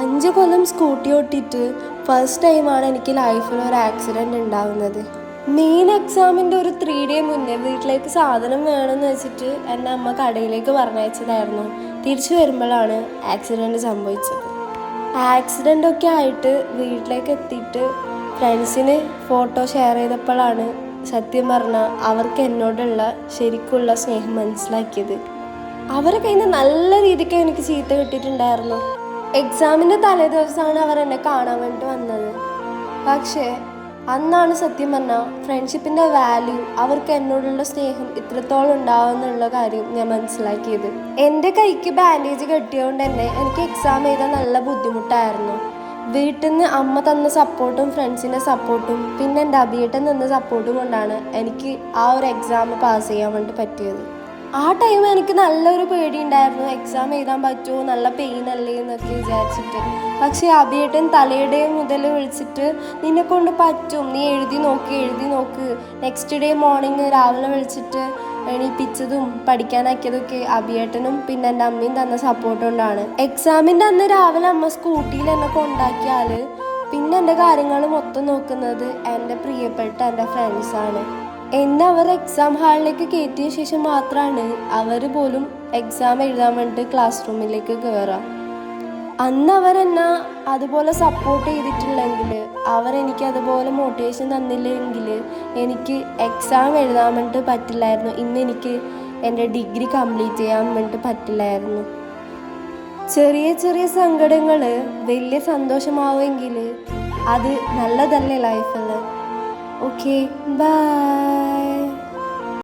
5 കൊല്ലം scooty ഓട്ടിയിട്ട് first ടൈമാണ് എനിക്ക് ലൈഫിൽ ഒരു ആക്സിഡൻറ്റ് ഉണ്ടാകുന്നത്. മെയിൻ എക്സാമിൻ്റെ ഒരു 3 ഡേ മുന്നേ വീട്ടിലേക്ക് സാധനം വേണമെന്ന് വെച്ചിട്ട് എൻ്റെ അമ്മ കടയിലേക്ക് പറഞ്ഞയച്ചതായിരുന്നു. തിരിച്ചു വരുമ്പോഴാണ് ആക്സിഡൻറ്റ് സംഭവിച്ചത്. ആക്സിഡൻ്റൊക്കെ ആയിട്ട് വീട്ടിലേക്ക് എത്തിയിട്ട് ഫ്രണ്ട്സിന് ഫോട്ടോ ഷെയർ ചെയ്തപ്പോഴാണ് സത്യം പറഞ്ഞാൽ അവർക്ക് എന്നോടുള്ള ശരിക്കുള്ള സ്നേഹം മനസ്സിലാക്കിയത്. അവരെ കയ്യിൽ നിന്ന് നല്ല രീതിക്ക് എനിക്ക് ചീത്ത കിട്ടിയിട്ടുണ്ടായിരുന്നു. എക്സാമിൻ്റെ തലേ ദിവസമാണ് അവർ എന്നെ കാണാൻ വേണ്ടി വന്നത്. പക്ഷേ അന്നാണ് സത്യം പറഞ്ഞാൽ ഫ്രണ്ട്ഷിപ്പിൻ്റെ വാല്യൂ, അവർക്ക് എന്നോടുള്ള സ്നേഹം ഇത്രത്തോളം ഉണ്ടാവുമെന്നുള്ള കാര്യം ഞാൻ മനസ്സിലാക്കിയത്. എൻ്റെ കൈക്ക് ബാൻഡേജ് കെട്ടിയതുകൊണ്ട് തന്നെ എനിക്ക് എക്സാം എഴുതാൻ നല്ല ബുദ്ധിമുട്ടായിരുന്നു. വീട്ടിൽ നിന്ന് അമ്മ തന്ന സപ്പോർട്ടും ഫ്രണ്ട്സിൻ്റെ സപ്പോർട്ടും പിന്നെ എൻ്റെ അഭിയേട്ടൻ തന്ന സപ്പോർട്ടും കൊണ്ടാണ് എനിക്ക് ആ ഒരു എക്സാം പാസ് ചെയ്യാൻ വേണ്ടി പറ്റിയത്. ആ ടൈം എനിക്ക് നല്ലൊരു പേടി ഉണ്ടായിരുന്നു, എക്സാം എഴുതാൻ പറ്റുമോ, നല്ല പെയിൻ അല്ലേ എന്നൊക്കെ വിചാരിച്ചിട്ട്. പക്ഷേ അഭിയേട്ടൻ തലേഡേ മുതൽ വിളിച്ചിട്ട് നിന്നെ കൊണ്ട് പറ്റും, നീ എഴുതി നോക്ക്. നെക്സ്റ്റ് ഡേ മോർണിംഗ് രാവിലെ വിളിച്ചിട്ട് എണീപ്പിച്ചതും പഠിക്കാനാക്കിയതൊക്കെ അഭിയേട്ടനും പിന്നെ എൻ്റെ അമ്മയും തന്ന സപ്പോർട്ട് കൊണ്ടാണ്. എക്സാമിൻ്റെ അന്ന് രാവിലെ അമ്മ സ്കൂട്ടിയിൽ എന്നെ കൊണ്ടാക്കിയാൽ പിന്നെ എൻ്റെ കാര്യങ്ങൾ മൊത്തം നോക്കുന്നത് എൻ്റെ പ്രിയപ്പെട്ട എൻ്റെ ഫ്രണ്ട്സാണ്. എന്നെ അവർ എക്സാം ഹാളിലേക്ക് കയറ്റിയ ശേഷം മാത്രമാണ് അവർ പോലും എക്സാം എഴുതാൻ വേണ്ടി ക്ലാസ് റൂമിലേക്ക് കയറുക. അന്ന് അവരെന്നെ അതുപോലെ സപ്പോർട്ട് ചെയ്തിട്ടില്ലെങ്കിൽ, അവരെനിക്ക് അതുപോലെ മോട്ടിവേഷൻ തന്നില്ലെങ്കിൽ എനിക്ക് എക്സാം എഴുതാൻ വേണ്ടി പറ്റില്ലായിരുന്നു. ഇന്ന് എനിക്ക് എൻ്റെ ഡിഗ്രി കംപ്ലീറ്റ് ചെയ്യാൻ വേണ്ടി പറ്റില്ലായിരുന്നു. ചെറിയ ചെറിയ സങ്കടങ്ങൾ വലിയ സന്തോഷമാവുമെങ്കിൽ അത് നല്ലതല്ലേ ലൈഫിൽ. Okay, bye.